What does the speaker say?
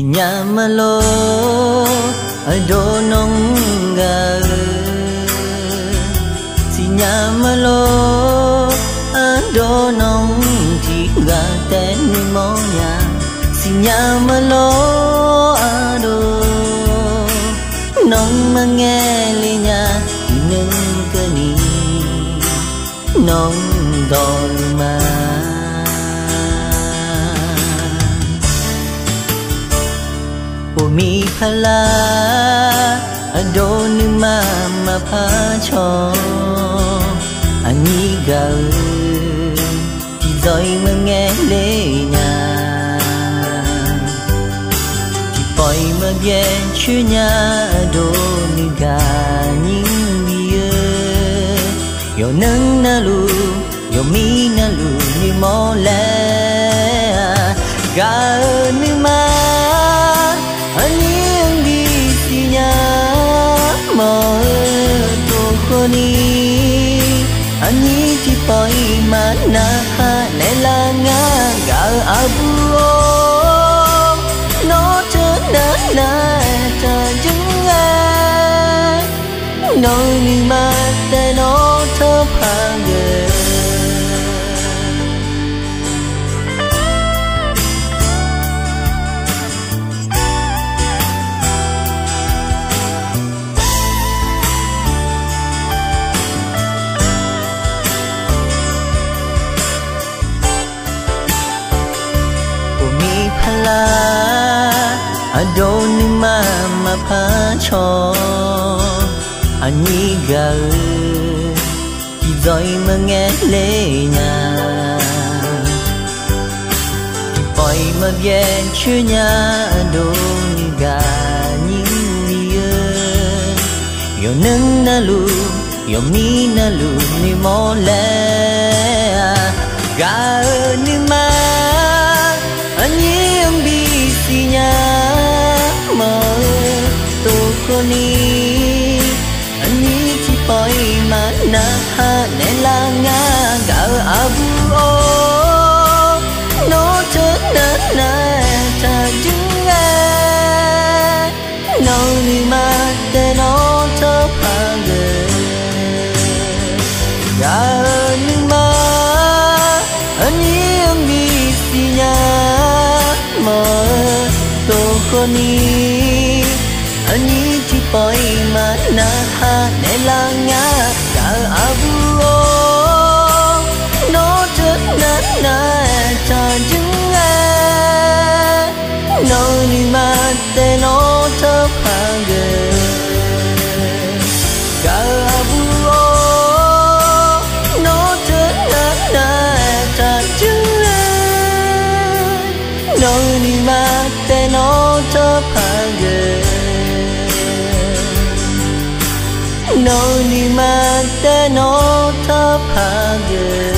nhà mà lo ở đâu nông gà xì nhà mà lo ở đâu nông chỉ gà tên mỏ nhà xì nhà mà lo ở đâu nông mà nghe lời nhà nâng cơ ni nông đòi mà mi phala ado ni mama pha cho anh gờ thì rồi mà nghe lệ nhà thì bồi mà về chưa nhà ado ni gà những bia yo nâng na lu yo mi na lu ni mo lẽ gà ni ma anh đi xì nhà mơ tô cô ni anh chỉ bơi mà na ha nè la nga gà abu nó chớ na na ta chứng nghe nói ni mà để nó thơ phang người ado ni mama pha cho anh gờ thì rồi mà nghe lệ nhà thì bồi mà về chưa nhà ado ni gà những bia yo nâng na lu yo mi na lu ni mo lẽ gà ni ma anh đi xì nhà mơ tô cô ni anh chỉ bơi mà na ha nè la nga gà abu nó chớ na na ta chứng nghe nói ni mà để nó thơ phá người gà ni mà anh đi xì nhà mơ tô cô ni anh chỉ bơi mà na ha nè la nga gà abu nó chớ na na ta chứng nghe nói ni mà để nó thơ phá người gà abu nó chớ na na ta chứng nói ni mà để nó thơ phá người nói ni mà để nó thơ phá người